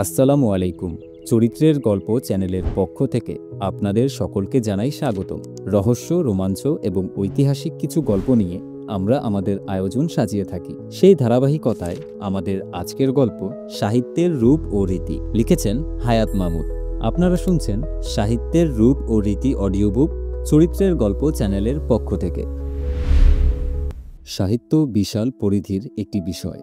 আসসালামু আলাইকুম। চরিত্রের গল্প চ্যানেলের পক্ষ থেকে আপনাদের সকলকে জানাই স্বাগতম। রহস্য, রোমাঞ্চ এবং ঐতিহাসিক কিছু গল্প নিয়ে আমরা আমাদের আয়োজন সাজিয়ে থাকি। সেই ধারাবাহিকতায় আমাদের আজকের গল্প সাহিত্যের রূপ ও রীতি, লিখেছেন হায়াত মাহমুদ। আপনারা শুনছেন সাহিত্যের রূপ ও রীতি অডিও বুক, চরিত্রের গল্প চ্যানেলের পক্ষ থেকে। সাহিত্য বিশাল পরিধির একটি বিষয়।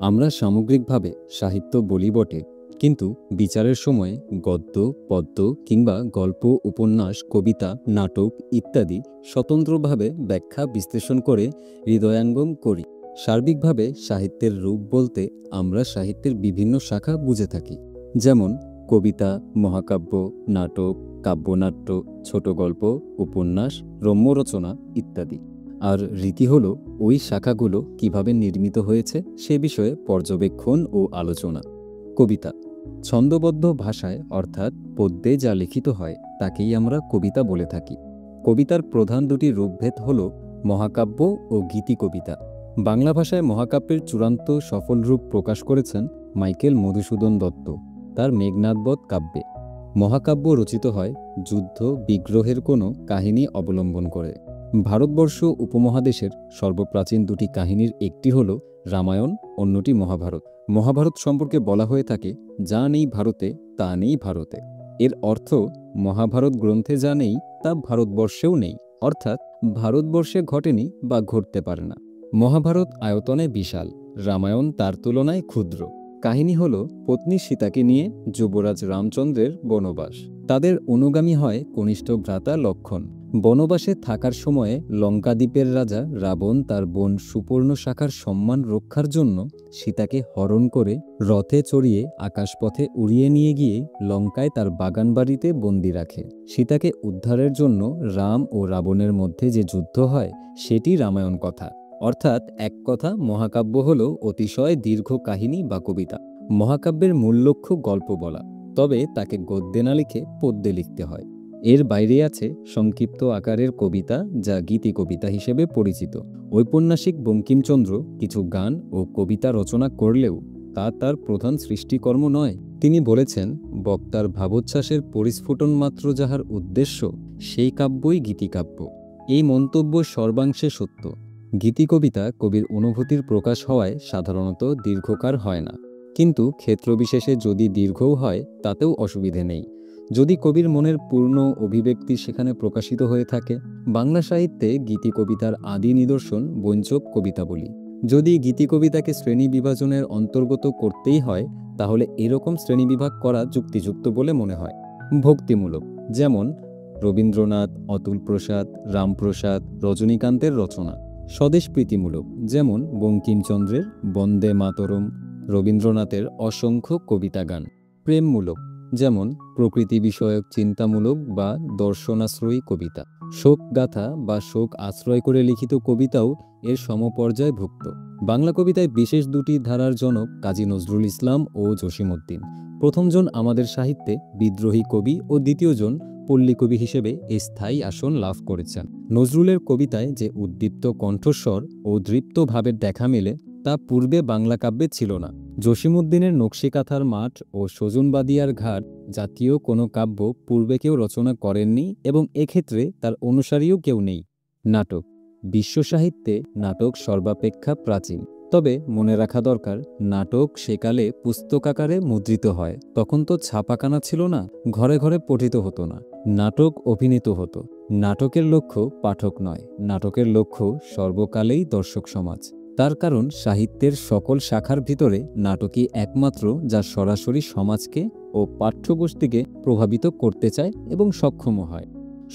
আমরা সামগ্রিকভাবে সাহিত্য বলি বটে, কিন্তু বিচারের সময় গদ্য, পদ্য কিংবা গল্প, উপন্যাস, কবিতা, নাটক ইত্যাদি স্বতন্ত্রভাবে ব্যাখ্যা বিশ্লেষণ করে হৃদয়ঙ্গম করি। সার্বিকভাবে সাহিত্যের রূপ বলতে আমরা সাহিত্যের বিভিন্ন শাখা বুঝে থাকি, যেমন কবিতা, মহাকাব্য, নাটক, কাব্যনাট্য, ছোট গল্প, উপন্যাস, রম্য রচনা ইত্যাদি। আর রীতি হলো ওই শাখাগুলো কিভাবে নির্মিত হয়েছে সে বিষয়ে পর্যবেক্ষণ ও আলোচনা। কবিতা ছন্দবদ্ধ ভাষায়, অর্থাৎ পদ্যে যা লিখিত হয় তাকেই আমরা কবিতা বলে থাকি। কবিতার প্রধান দুটি রূপভেদ হল মহাকাব্য ও গীতিকবিতা। বাংলা ভাষায় মহাকাব্যের চূড়ান্ত সফল রূপ প্রকাশ করেছেন মাইকেল মধুসূদন দত্ত তার মেঘনাদবধ কাব্যে। মহাকাব্য রচিত হয় যুদ্ধ বিগ্রহের কোনো কাহিনী অবলম্বন করে। ভারতবর্ষ উপমহাদেশের সর্বপ্রাচীন দুটি কাহিনীর একটি হল রামায়ণ, অন্যটি মহাভারত। মহাভারত সম্পর্কে বলা হয়ে থাকে, যা নেই ভারতে তা নেই ভারতে। এর অর্থ, মহাভারত গ্রন্থে যা নেই তা ভারতবর্ষেও নেই, অর্থাৎ ভারতবর্ষে ঘটেনি বা ঘটতে পারে না। মহাভারত আয়তনে বিশাল, রামায়ণ তার তুলনায় ক্ষুদ্র। কাহিনী হল পত্নী সীতাকে নিয়ে যুবরাজ রামচন্দ্রের বনবাস। তাদের অনুগামী হয় কনিষ্ঠ ভ্রাতা লক্ষ্মণ। বনবাসে থাকার সময়ে লঙ্কাদ্বীপের রাজা রাবণ তার বোন সুপর্ণশাখার সম্মান রক্ষার জন্য সীতাকে হরণ করে রথে চড়িয়ে আকাশপথে উড়িয়ে নিয়ে গিয়ে লঙ্কায় তার বাগানবাড়িতে বন্দি রাখে। সীতাকে উদ্ধারের জন্য রাম ও রাবণের মধ্যে যে যুদ্ধ হয় সেটি রামায়ণ কথা। অর্থাৎ এক কথা, মহাকাব্য হল অতিশয় দীর্ঘ কাহিনী বা কবিতা। মহাকাব্যের মূল লক্ষ্য গল্প বলা, তবে তাকে গদ্যে না লিখে পদ্যে লিখতে হয়। এর বাইরে আছে সংক্ষিপ্ত আকারের কবিতা, যা গীতি কবিতা হিসেবে পরিচিত। ঔপন্যাসিক বঙ্কিমচন্দ্র কিছু গান ও কবিতা রচনা করলেও তা তার প্রধান সৃষ্টিকর্ম নয়। তিনি বলেছেন, বক্তার ভাবোচ্ছ্বাসের পরিস্ফুটন মাত্র যাহার উদ্দেশ্য, সেই কাব্যই গীতিকাব্য। এই মন্তব্য সর্বাংশে সত্য। গীতিকবিতা কবির অনুভূতির প্রকাশ হওয়ায় সাধারণত দীর্ঘকার হয় না, কিন্তু ক্ষেত্রবিশেষে যদি দীর্ঘও হয় তাতেও অসুবিধে নেই, যদি কবির মনের পূর্ণ অভিব্যক্তি সেখানে প্রকাশিত হয়ে থাকে। বাংলা সাহিত্যে গীতি কবিতার আদি নিদর্শন বৈঞ্চব কবিতাবলী। যদি গীতি কবিতাকে শ্রেণী বিভাজনের অন্তর্গত করতেই হয়, তাহলে এরকম শ্রেণীবিভাগ করা যুক্তিযুক্ত বলে মনে হয়। ভক্তিমূলক, যেমন রবীন্দ্রনাথ, অতুল প্রসাদ, রামপ্রসাদ, রজনীকান্তের রচনা। স্বদেশপ্রীতিমূলক, যেমন বঙ্কিমচন্দ্রের বন্দে মাতরম, রবীন্দ্রনাথের অসংখ্য কবিতা গান। প্রেমমূলক, যেমন প্রকৃতি বিষয়ক চিন্তামূলক বা দর্শনাশ্রয়ী কবিতা। শোকগাথা বা শোক আশ্রয় করে লিখিত কবিতাও এর সমপর্যায়ভুক্ত। বাংলা কবিতায় বিশেষ দুটি ধারার জনক কাজী নজরুল ইসলাম ও জসিমউদ্দিন। প্রথমজন আমাদের সাহিত্যে বিদ্রোহী কবি ও দ্বিতীয়জন পল্লী কবি হিসেবে স্থায়ী আসন লাভ করেছেন। নজরুলের কবিতায় যে উদ্দীপ্ত কণ্ঠস্বর ও দৃপ্ত ভাবের দেখা মেলে, তা পূর্বে বাংলা কাব্যে ছিল না। জসিমউদ্দিনের নকশিকাঁথার মাঠ ও সজনবাদিয়ার ঘাট জাতীয় কোনো কাব্য পূর্বে কেউ রচনা করেননি, এবং এক্ষেত্রে তার অনুসারীও কেউ নেই। নাটক বিশ্বসাহিত্যে নাটক সর্বাপেক্ষা প্রাচীন। তবে মনে রাখা দরকার, নাটক সেকালে পুস্তকাকারে মুদ্রিত হয়। তখন তো ছাপাখানা ছিল না, ঘরে ঘরে পঠিত হতো না। নাটক অভিনীত হতো। নাটকের লক্ষ্য পাঠক নয়, নাটকের লক্ষ্য সর্বকালেই দর্শক সমাজ। তার কারণ, সাহিত্যের সকল শাখার ভিতরে নাটকই একমাত্র যা সরাসরি সমাজকে ও পাঠ্যগোষ্ঠীকে প্রভাবিত করতে চায় এবং সক্ষম হয়।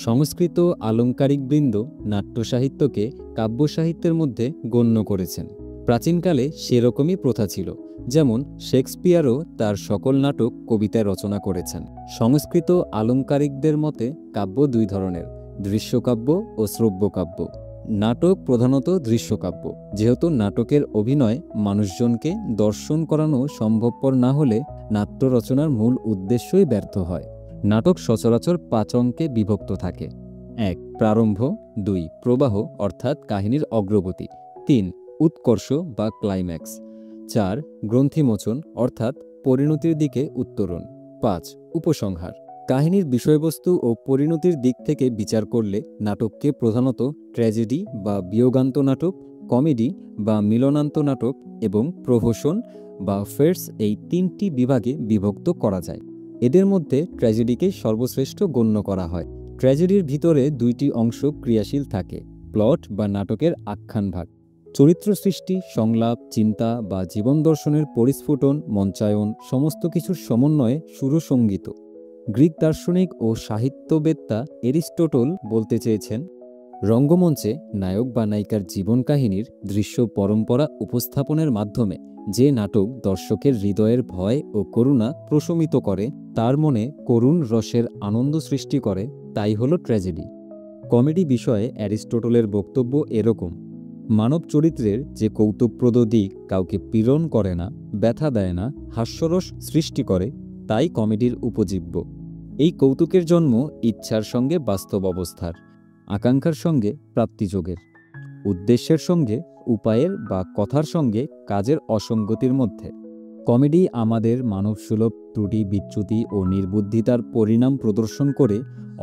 সংস্কৃত আলঙ্কারিকবৃন্দ নাট্যসাহিত্যকে কাব্য সাহিত্যের মধ্যে গণ্য করেছেন। প্রাচীনকালে সেরকমই প্রথা ছিল, যেমন শেক্সপিয়ারও তার সকল নাটক কবিতায় রচনা করেছেন। সংস্কৃত আলঙ্কারিকদের মতে কাব্য দুই ধরনের, দৃশ্যকাব্য ও শ্রব্যকাব্য। নাটক প্রধানত দৃশ্যকাব্য, যেহেতু নাটকের অভিনয় মানুষজনকে দর্শন করানো সম্ভবপর না হলে নাট্য রচনার মূল উদ্দেশ্যই ব্যর্থ হয়। নাটক সচরাচর 5 অঙ্কে বিভক্ত থাকে। 1. প্রারম্ভ। 2. প্রবাহ, অর্থাৎ কাহিনীর অগ্রগতি। 3. উৎকর্ষ বা ক্লাইম্যাক্স। 4. গ্রন্থিমোচন, অর্থাৎ পরিণতির দিকে উত্তরণ। 5. উপসংহার। কাহিনীর বিষয়বস্তু ও পরিণতির দিক থেকে বিচার করলে নাটককে প্রধানত ট্র্যাজেডি বা বিয়োগান্ত নাটক, কমেডি বা মিলনান্ত নাটক এবং প্রহসন বা ফেয়ার্স এই 3টি বিভাগে বিভক্ত করা যায়। এদের মধ্যে ট্র্যাজেডিকে সর্বশ্রেষ্ঠ গণ্য করা হয়। ট্র্যাজেডির ভিতরে 2টি অংশ ক্রিয়াশীল থাকে: প্লট বা নাটকের আখ্যান ভাগ, চরিত্র সৃষ্টি, সংলাপ, চিন্তা বা জীবন দর্শনের পরিস্ফুটন, মঞ্চায়ন, সমস্ত কিছুর সমন্বয়ে সুরসঙ্গীত। গ্রিক দার্শনিক ও সাহিত্যবেত্তা এরিস্টটল বলতে চেয়েছেন, রঙ্গমঞ্চে নায়ক বা নায়িকার জীবন কাহিনীর দৃশ্য পরম্পরা উপস্থাপনের মাধ্যমে যে নাটক দর্শকের হৃদয়ের ভয় ও করুণা প্রশমিত করে, তার মনে করুণ রসের আনন্দ সৃষ্টি করে, তাই হল ট্র্যাজেডি। কমেডি বিষয়ে অ্যারিস্টটলের বক্তব্য এরকম: মানব চরিত্রের যে কৌতুকপ্রদ দিক কাউকে পীড়ন করে না, ব্যথা দেয় না, হাস্যরস সৃষ্টি করে, তাই কমেডির উপজীব্য। এই কৌতুকের জন্ম ইচ্ছার সঙ্গে বাস্তব অবস্থার, আকাঙ্ক্ষার সঙ্গে প্রাপ্তিযোগের, উদ্দেশ্যের সঙ্গে উপায়ের বা কথার সঙ্গে কাজের অসঙ্গতির মধ্যে। কমেডি আমাদের মানবসুলভ ত্রুটি, বিচ্যুতি ও নির্বুদ্ধিতার পরিণাম প্রদর্শন করে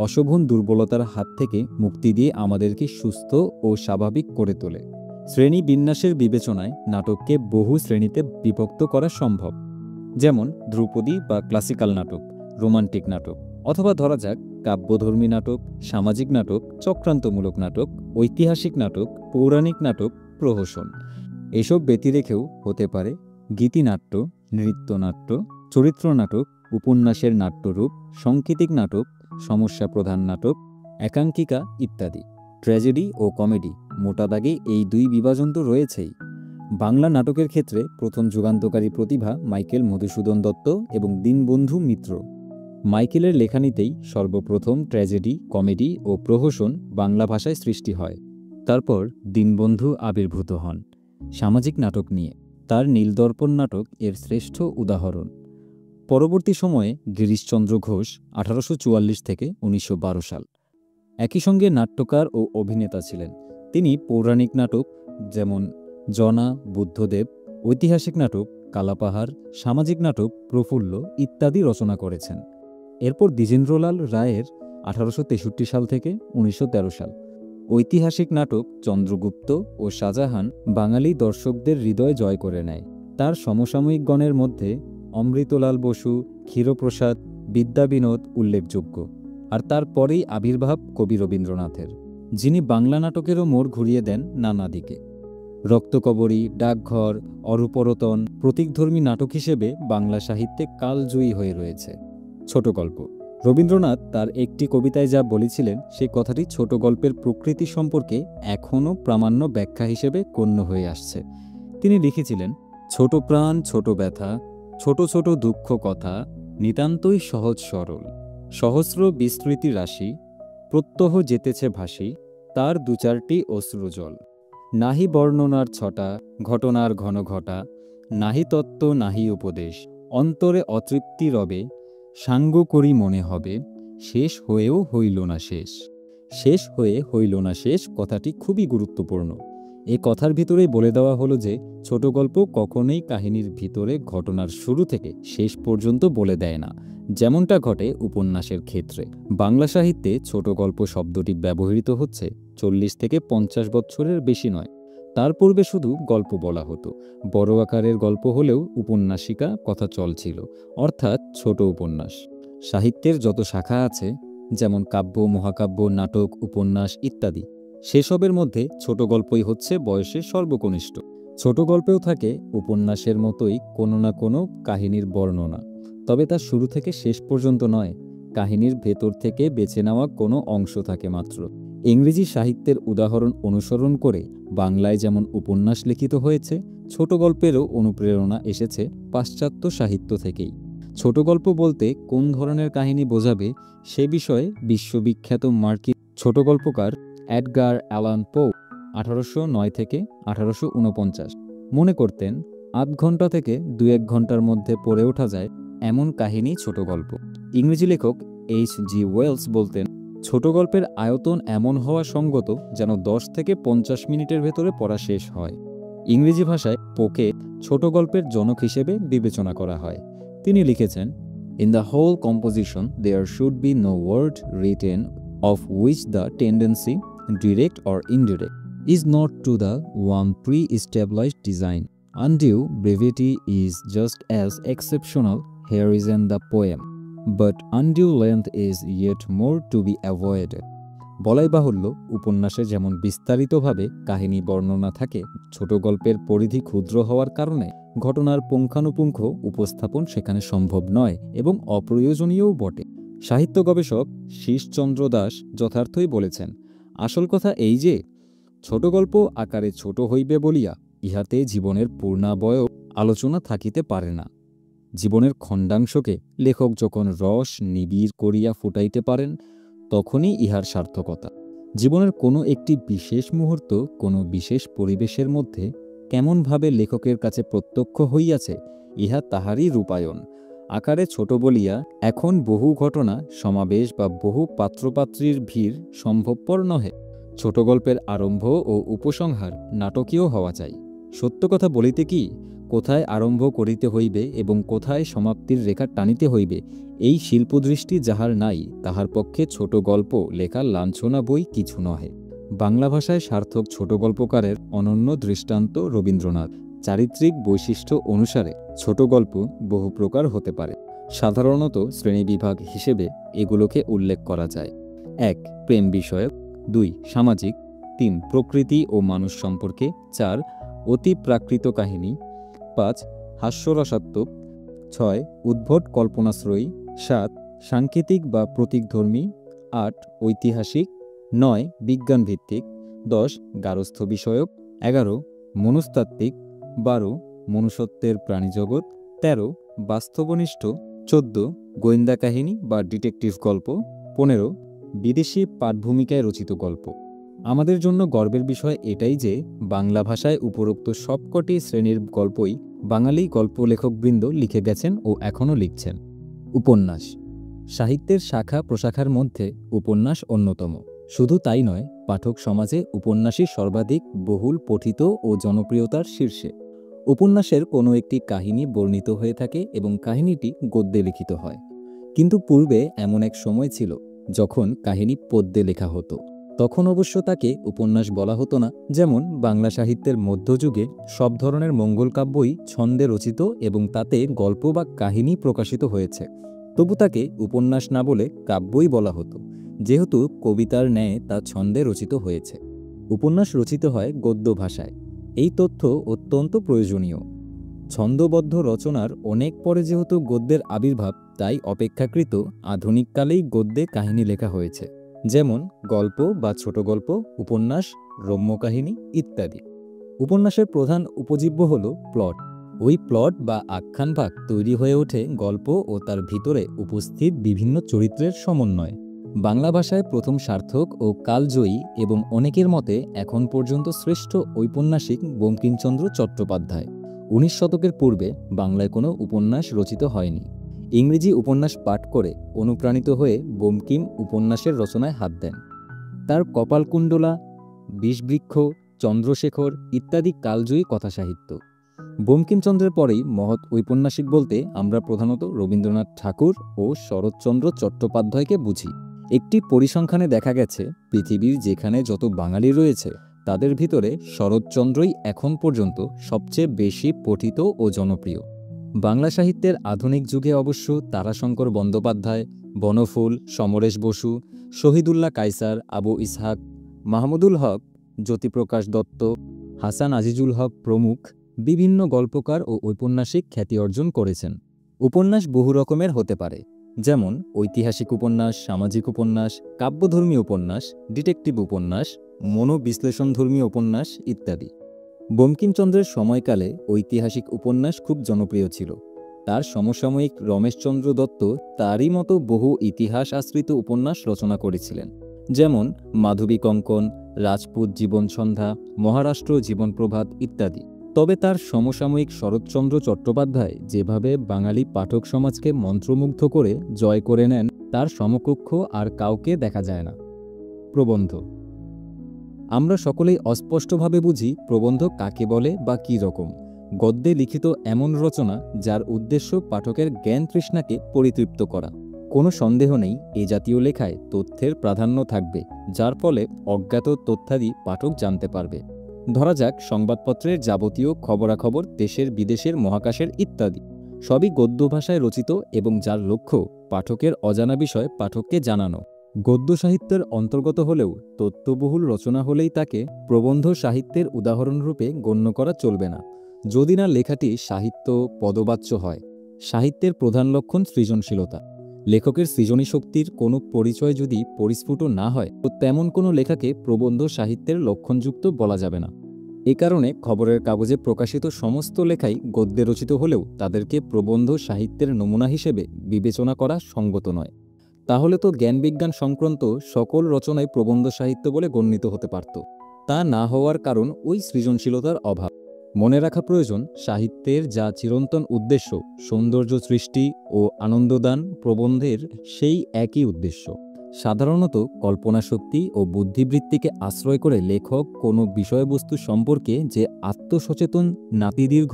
অশোভন দুর্বলতার হাত থেকে মুক্তি দিয়ে আমাদেরকে সুস্থ ও স্বাভাবিক করে তোলে। শ্রেণী বিন্যাসের বিবেচনায় নাটককে বহু শ্রেণীতে বিভক্ত করা সম্ভব, যেমন ধ্রুপদী বা ক্লাসিক্যাল নাটক, রোমান্টিক নাটক, অথবা ধরা যাক কাব্যধর্মী নাটক, সামাজিক নাটক, চক্রান্তমূলক নাটক, ঐতিহাসিক নাটক, পৌরাণিক নাটক, প্রহসন। এসব ব্যতিরেকেও হতে পারে গীতিনাট্য, নৃত্যনাট্য, চরিত্র নাটক, উপন্যাসের নাট্যরূপ, সাংকেতিক নাটক, সমস্যা প্রধান নাটক, একাঙ্কিকা ইত্যাদি। ট্র্যাজেডি ও কমেডি মোটা দাগে এই 2 বিভাজন তো রয়েছেই। বাংলা নাটকের ক্ষেত্রে প্রথম যুগান্তকারী প্রতিভা মাইকেল মধুসূদন দত্ত এবং দীনবন্ধু মিত্র। মাইকেলের লেখানিতেই সর্বপ্রথম ট্র্যাজেডি, কমেডি ও প্রহসন বাংলা ভাষায় সৃষ্টি হয়। তারপর দীনবন্ধু আবির্ভূত হন সামাজিক নাটক নিয়ে। তার নীলদর্পণ নাটক এর শ্রেষ্ঠ উদাহরণ। পরবর্তী সময়ে গিরিশচন্দ্র ঘোষ 1844 থেকে 1912 সাল একই সঙ্গে নাট্যকার ও অভিনেতা ছিলেন। তিনি পৌরাণিক নাটক যেমন জনা, বুদ্ধদেব, ঐতিহাসিক নাটক কালাপাহাড়, সামাজিক নাটক প্রফুল্ল ইত্যাদি রচনা করেছেন। এরপর দ্বিজেন্দ্রলাল রায়ের 1863 সাল থেকে 1913 সাল ঐতিহাসিক নাটক চন্দ্রগুপ্ত ও শাহজাহান বাঙালি দর্শকদের হৃদয় জয় করে নেয়। তার সমসাময়িক গণের মধ্যে অমৃতলাল বসু, ক্ষীরপ্রসাদ, বিদ্যাবিনোদ উল্লেখযোগ্য। আর তারপরেই আবির্ভাব কবি রবীন্দ্রনাথের, যিনি বাংলা নাটকেরও মোড় ঘুরিয়ে দেন নানা দিকে। রক্তকবরী, ডাকঘর, অরূপরতন প্রতীকধর্মী নাটক হিসেবে বাংলা সাহিত্যে কালজয়ী হয়ে রয়েছে। ছোট গল্প। রবীন্দ্রনাথ তার একটি কবিতায় যা বলেছিলেন, সেই কথাটি ছোট গল্পের প্রকৃতি সম্পর্কে এখনও প্রামাণ্য ব্যাখ্যা হিসেবে গণ্য হয়ে আসছে। তিনি লিখেছিলেন, ছোট প্রাণ, ছোট ব্যথা, ছোট ছোট দুঃখ কথা, নিতান্তই সহজ সরল, সহস্র বিস্তৃতি রাশি, প্রত্যহ যেতেছে ভাসি, তার 2-4টি অশ্রুজল। নাহি বর্ণনার ছটা, ঘটনার ঘন ঘটা, নাহি তত্ত্ব নাহি উপদেশ, অন্তরে অতৃপ্তি রবে, সাঙ্গ করি মনে হবে, শেষ হয়েও হইল না শেষ। শেষ হয়ে হইল না শেষ কথাটি খুবই গুরুত্বপূর্ণ। এ কথার ভিতরেই বলে দেওয়া হলো যে ছোট গল্প কখনোই কাহিনীর ভিতরে ঘটনার শুরু থেকে শেষ পর্যন্ত বলে দেয় না, যেমনটা ঘটে উপন্যাসের ক্ষেত্রে। বাংলা সাহিত্যে ছোট গল্প শব্দটি ব্যবহৃত হচ্ছে 40 থেকে 50 বছরের বেশি নয়। তার পূর্বে শুধু গল্প বলা হতো। বড় আকারের গল্প হলেও উপন্যাসিকা কথা চলছিল, অর্থাৎ ছোট উপন্যাস। সাহিত্যের যত শাখা আছে, যেমন কাব্য, মহাকাব্য, নাটক, উপন্যাস ইত্যাদি, সেসবের মধ্যে ছোট গল্পই হচ্ছে বয়সে সর্বকনিষ্ঠ। ছোট গল্পেও থাকে উপন্যাসের মতোই কোনো না কোনো কাহিনীর বর্ণনা, তবে তা শুরু থেকে শেষ পর্যন্ত নয়, কাহিনীর ভেতর থেকে বেছে নেওয়া কোনো অংশ থাকে মাত্র। ইংরেজি সাহিত্যের উদাহরণ অনুসরণ করে বাংলায় যেমন উপন্যাস লিখিত হয়েছে, ছোট গল্পেরও অনুপ্রেরণা এসেছে পাশ্চাত্য সাহিত্য থেকেই। ছোট গল্প বলতে কোন ধরনের কাহিনী বোঝাবে, সে বিষয়ে বিশ্ববিখ্যাত মার্কিন ছোট গল্পকার এডগার অ্যালান পো 1809 থেকে 1849 মনে করতেন 8 ঘন্টা থেকে 2-1 ঘন্টার মধ্যে পড়ে ওঠা যায় এমন কাহিনী ছোট গল্প। ইংরেজি লেখক H.G. ওয়েলস বলতেন, ছোট গল্পের আয়তন এমন হওয়া সঙ্গত যেন 10 থেকে 50 মিনিটের ভেতরে পড়া শেষ হয়। ইংরেজি ভাষায় পোকে ছোট গল্পের জনক হিসেবে বিবেচনা করা হয়। তিনি লিখেছেন, "In the whole composition there should be no word written of which the tendency, direct or indirect, is not to the one pre-established design. Undue brevity is just as exceptional here is in the poem, but undue length is yet more to be avoided." বলাই বাহুল্য, উপন্যাসে যেমন বিস্তারিতভাবে কাহিনী বর্ণনা থাকে, ছোট গল্পের পরিধি ক্ষুদ্র হওয়ার কারণে ঘটনার পুঙ্খানুপুঙ্খ উপস্থাপন সেখানে সম্ভব নয় এবং অপ্রয়োজনীয়ও বটে। সাহিত্য গবেষক শীষচন্দ্র দাস যথার্থই বলেছেন, আসল কথা এই যে, ছোট গল্প আকারে ছোট হইবে বলিয়া ইহাতে জীবনের পূর্ণাবয় আলোচনা থাকিতে পারে না। জীবনের খণ্ডাংশকে লেখক যখন রস নিবিড় করিয়া ফুটাইতে পারেন, তখনই ইহার সার্থকতা। জীবনের কোনো একটি বিশেষ মুহূর্ত কোনো বিশেষ পরিবেশের মধ্যে কেমনভাবে লেখকের কাছে প্রত্যক্ষ হইয়াছে, ইহা তাহারই রূপায়ণ। আকারে ছোট বলিয়া এখন বহু ঘটনা সমাবেশ বা বহু পাত্রপাত্রীর ভিড় সম্ভবপর নহে। ছোট গল্পের আরম্ভ ও উপসংহার নাটকীয় হওয়া চাই। সত্য কথা বলিতে কি, কোথায় আরম্ভ করিতে হইবে এবং কোথায় সমাপ্তির রেখা টানিতে হইবে, এই শিল্পদৃষ্টি যাহার নাই, তাহার পক্ষে ছোট গল্প লেখা লাঞ্ছনা বই কিছু নহে। বাংলা ভাষায় সার্থক ছোট গল্পকারের অনন্য দৃষ্টান্ত রবীন্দ্রনাথ। চারিত্রিক বৈশিষ্ট্য অনুসারে ছোট গল্প বহু প্রকার হতে পারে। সাধারণত শ্রেণীবিভাগ হিসেবে এগুলোকে উল্লেখ করা যায়: 1. প্রেম বিষয়ক, 2. সামাজিক, 3. প্রকৃতি ও মানুষ সম্পর্কে, 4. অতি প্রাকৃত কাহিনী, 5. হাস্যরসাত্মক, 6. উদ্ভট কল্পনাশ্রয়ী, 7. সাংকেতিক বা প্রতীকধর্মী, 8. ঐতিহাসিক, 9. বিজ্ঞানভিত্তিক, 10. গার্হস্থ্য বিষয়ক, 11. মনস্তাত্ত্বিক, 12. মনুষ্যত্বের প্রাণীজগৎ, 13. বাস্তবনিষ্ঠ, 14. গোয়েন্দা কাহিনী বা ডিটেকটিভ গল্প, 15. বিদেশি পাঠভূমিকায় রচিত গল্প। আমাদের জন্য গর্বের বিষয় এটাই যে বাংলা ভাষায় উপরোক্ত সবকটি শ্রেণীর গল্পই বাঙালি গল্প লেখকবৃন্দ লিখে গেছেন ও এখনও লিখছেন। উপন্যাস সাহিত্যের শাখা প্রশাখার মধ্যে উপন্যাস অন্যতম। শুধু তাই নয়, পাঠক সমাজে উপন্যাসই সর্বাধিক বহুল পঠিত ও জনপ্রিয়তার শীর্ষে। উপন্যাসের কোনো একটি কাহিনী বর্ণিত হয়ে থাকে এবং কাহিনীটি গদ্যে লিখিত হয়। কিন্তু পূর্বে এমন এক সময় ছিল যখন কাহিনী পদ্যে লেখা হতো। তখন অবশ্য তাকে উপন্যাস বলা হতো না। যেমন বাংলা সাহিত্যের মধ্যযুগে সব ধরনের মঙ্গল কাব্যই ছন্দে রচিত এবং তাতে গল্প বা কাহিনী প্রকাশিত হয়েছে। তবু তাকে উপন্যাস না বলে কাব্যই বলা হতো, যেহেতু কবিতার ন্যায় তা ছন্দে রচিত হয়েছে। উপন্যাস রচিত হয় গদ্য ভাষায়। এই তথ্য অত্যন্ত প্রয়োজনীয়। ছন্দবদ্ধ রচনার অনেক পরে যেহেতু গদ্যের আবির্ভাব, তাই অপেক্ষাকৃত আধুনিককালেই গদ্যে কাহিনী লেখা হয়েছে। যেমন গল্প বা ছোট গল্প, উপন্যাস, রম্যকাহিনী ইত্যাদি। উপন্যাসের প্রধান উপজীব্য হল প্লট। ওই প্লট বা আখ্যানভাগ তৈরি হয়ে ওঠে গল্প ও তার ভিতরে উপস্থিত বিভিন্ন চরিত্রের সমন্বয়। বাংলা ভাষায় প্রথম সার্থক ও কালজয়ী এবং অনেকের মতে এখন পর্যন্ত শ্রেষ্ঠ ঔপন্যাসিক বঙ্কিমচন্দ্র চট্টোপাধ্যায়। 19 শতকের পূর্বে বাংলায় কোনো উপন্যাস রচিত হয়নি। ইংরেজি উপন্যাস পাঠ করে অনুপ্রাণিত হয়ে বঙ্কিম উপন্যাসের রচনায় হাত দেন। তার কপালকুণ্ডলা, বিষবৃক্ষ, চন্দ্রশেখর ইত্যাদি কালজয়ী কথাসাহিত্য। বঙ্কিমচন্দ্রের পরেই মহৎ ঔপন্যাসিক বলতে আমরা প্রধানত রবীন্দ্রনাথ ঠাকুর ও শরৎচন্দ্র চট্টোপাধ্যায়কে বুঝি। একটি পরিসংখ্যানে দেখা গেছে, পৃথিবীর যেখানে যত বাঙালি রয়েছে তাদের ভিতরে শরৎচন্দ্রই এখন পর্যন্ত সবচেয়ে বেশি পঠিত ও জনপ্রিয়। বাংলা সাহিত্যের আধুনিক যুগে অবশ্য তারাশঙ্কর বন্দ্যোপাধ্যায়, বনফুল, সমরেশ বসু, শহীদুল্লাহ কায়সার, আবু ইসহাক, মাহমুদুল হক, জ্যোতিপ্রকাশ দত্ত, হাসান আজিজুল হক প্রমুখ বিভিন্ন গল্পকার ও ঔপন্যাসিক খ্যাতি অর্জন করেছেন। উপন্যাস বহু রকমের হতে পারে, যেমন ঐতিহাসিক উপন্যাস, সামাজিক উপন্যাস, কাব্যধর্মী উপন্যাস, ডিটেকটিভ উপন্যাস, মনোবিশ্লেষণধর্মী উপন্যাস ইত্যাদি। বঙ্কিমচন্দ্রের সময়কালে ঐতিহাসিক উপন্যাস খুব জনপ্রিয় ছিল। তার সমসাময়িক রমেশচন্দ্র দত্ত তারই মতো বহু ইতিহাস আশ্রিত উপন্যাস রচনা করেছিলেন, যেমন মাধবী কঙ্কন, রাজপুত জীবন সন্ধ্যা, মহারাষ্ট্র জীবন প্রভাত ইত্যাদি। তবে তার সমসাময়িক শরৎচন্দ্র চট্টোপাধ্যায় যেভাবে বাঙালি পাঠক সমাজকে মন্ত্রমুগ্ধ করে জয় করে নেন, তার সমকক্ষ আর কাউকে দেখা যায় না। প্রবন্ধ আমরা সকলেই অস্পষ্টভাবে বুঝি প্রবন্ধ কাকে বলে বা কী রকম। গদ্যে লিখিত এমন রচনা যার উদ্দেশ্য পাঠকের জ্ঞান তৃষ্ণাকে পরিতৃপ্ত করা। কোনো সন্দেহ নেই, এ জাতীয় লেখায় তথ্যের প্রাধান্য থাকবে, যার ফলে অজ্ঞাত তথ্যাদি পাঠক জানতে পারবে। ধরা যাক সংবাদপত্রের যাবতীয় খবরাখবর, দেশের বিদেশের, মহাকাশের ইত্যাদি সবই গদ্য ভাষায় রচিত এবং যার লক্ষ্য পাঠকের অজানা বিষয় পাঠককে জানানো। গদ্য সাহিত্যের অন্তর্গত হলেও তথ্যবহুল রচনা হলেই তাকে প্রবন্ধ সাহিত্যের উদাহরণরূপে গণ্য করা চলবে না, যদি না লেখাটি সাহিত্য পদবাচ্য হয়। সাহিত্যের প্রধান লক্ষণ সৃজনশীলতা। লেখকের সৃজনী শক্তির কোনো পরিচয় যদি পরিস্ফুট না হয়, তো তেমন কোনো লেখাকে প্রবন্ধ সাহিত্যের লক্ষণযুক্ত বলা যাবে না। এ কারণে খবরের কাগজে প্রকাশিত সমস্ত লেখাই গদ্যে রচিত হলেও তাদেরকে প্রবন্ধ সাহিত্যের নমুনা হিসেবে বিবেচনা করা সঙ্গত নয়। তাহলে তো জ্ঞানবিজ্ঞান সংক্রান্ত সকল রচনাই প্রবন্ধ সাহিত্য বলে গণ্যিত হতে পারত। তা না হওয়ার কারণ ওই সৃজনশীলতার অভাব। মনে রাখা প্রয়োজন, সাহিত্যের যা চিরন্তন উদ্দেশ্য, সৌন্দর্য সৃষ্টি ও আনন্দদান, প্রবন্ধের সেই একই উদ্দেশ্য। সাধারণত কল্পনাশক্তি ও বুদ্ধিবৃত্তিকে আশ্রয় করে লেখক কোনো বিষয়বস্তু সম্পর্কে যে আত্মসচেতন নাতিদীর্ঘ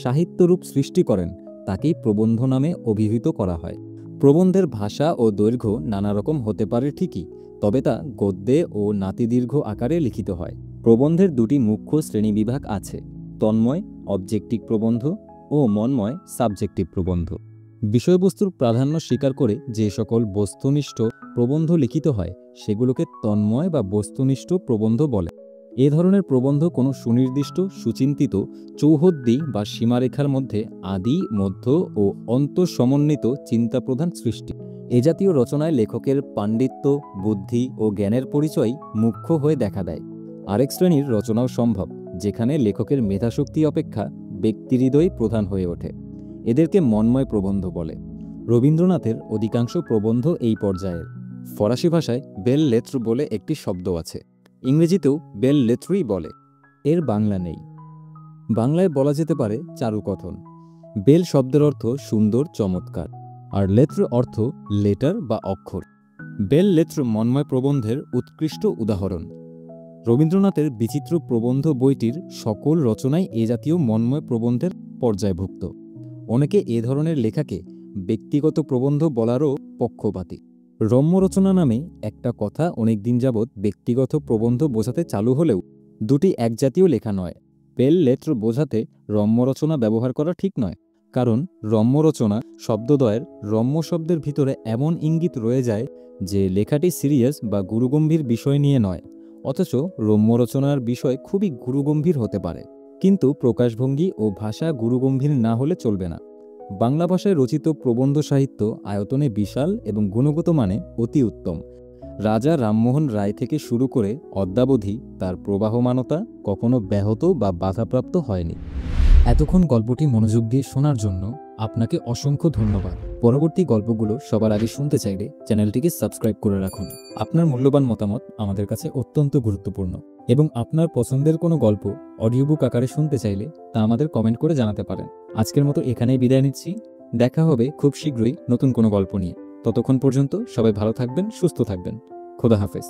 সাহিত্যরূপ সৃষ্টি করেন, তাকেই প্রবন্ধ নামে অভিহিত করা হয়। প্রবন্ধের ভাষা ও দৈর্ঘ্য নানা রকম হতে পারে ঠিকই, তবে তা গদ্যে ও নাতিদীর্ঘ আকারে লিখিত হয়। প্রবন্ধের দুটি মুখ্য শ্রেণীবিভাগ আছে: তন্ময় অবজেক্টিভ প্রবন্ধ ও মন্ময় সাবজেক্টিভ প্রবন্ধ। বিষয়বস্তুর প্রাধান্য স্বীকার করে যে সকল বস্তুনিষ্ঠ প্রবন্ধ লিখিত হয়, সেগুলোকে তন্ময় বা বস্তুনিষ্ঠ প্রবন্ধ বলে। এ ধরনের প্রবন্ধ কোনো সুনির্দিষ্ট, সুচিন্তিত চৌহদ্দি বা সীমারেখার মধ্যে আদি, মধ্য ও অন্ত সমন্বিত চিন্তাপ্রধান সৃষ্টি। এ জাতীয় রচনায় লেখকের পাণ্ডিত্য, বুদ্ধি ও জ্ঞানের পরিচয় মুখ্য হয়ে দেখা দেয়। আরেক শ্রেণীর রচনাও সম্ভব, যেখানে লেখকের মেধাশক্তি অপেক্ষা ব্যক্তিহৃদয় প্রধান হয়ে ওঠে। এদেরকে মন্ময় প্রবন্ধ বলে। রবীন্দ্রনাথের অধিকাংশ প্রবন্ধ এই পর্যায়ের। ফরাসি ভাষায় বেল লেত্র বলে একটি শব্দ আছে, ইংরেজিতেও বেল লেত্রই বলে। এর বাংলা নেই। বাংলায় বলা যেতে পারে চারুকথন। বেল শব্দের অর্থ সুন্দর, চমৎকার, আর লেত্র অর্থ লেটার বা অক্ষর। বেল লেত্র মন্ময় প্রবন্ধের উৎকৃষ্ট উদাহরণ। রবীন্দ্রনাথের বিচিত্র প্রবন্ধ বইটির সকল রচনাই এ জাতীয় মন্ময় প্রবন্ধের পর্যায়ভুক্ত। অনেকে এ ধরনের লেখাকে ব্যক্তিগত প্রবন্ধ বলারও পক্ষপাতী। রম্য রচনা নামে একটা কথা অনেকদিন যাবৎ ব্যক্তিগত প্রবন্ধ বোঝাতে চালু হলেও দুটি একজাতীয় লেখা নয়। বেল লেত্র বোঝাতে রম্য রচনা ব্যবহার করা ঠিক নয়, কারণ রম্য রচনা শব্দদ্বয়ের রম্য শব্দের ভিতরে এমন ইঙ্গিত রয়ে যায় যে লেখাটি সিরিয়াস বা গুরুগম্ভীর বিষয় নিয়ে নয়, অথচ রম্য রচনার বিষয় খুবই গুরুগম্ভীর হতে পারে। কিন্তু প্রকাশভঙ্গি ও ভাষা গুরুগম্ভীর না হলে চলবে না। বাংলা ভাষায় রচিত প্রবন্ধ সাহিত্য আয়তনে বিশাল এবং গুণগত মানে অতি উত্তম। রাজা রামমোহন রায় থেকে শুরু করে অদ্যাবধি তার প্রবাহমানতা কখনো ব্যাহত বা বাধাপ্রাপ্ত হয়নি। এতক্ষণ গল্পটি মনোযোগ দিয়ে শোনার জন্য আপনাকে অসংখ্য ধন্যবাদ। পরবর্তী গল্পগুলো সবার আগে শুনতে চাইলে চ্যানেলটিকে সাবস্ক্রাইব করে রাখুন। আপনার মূল্যবান মতামত আমাদের কাছে অত্যন্ত গুরুত্বপূর্ণ, এবং আপনার পছন্দের কোনো গল্প অডিও বুক আকারে শুনতে চাইলে তা আমাদের কমেন্ট করে জানাতে পারেন। আজকের মতো এখানেই বিদায় নিচ্ছি। দেখা হবে খুব শীঘ্রই নতুন কোনো গল্প নিয়ে। ততক্ষণ পর্যন্ত সবাই ভালো থাকবেন, সুস্থ থাকবেন। খোদা হাফেজ।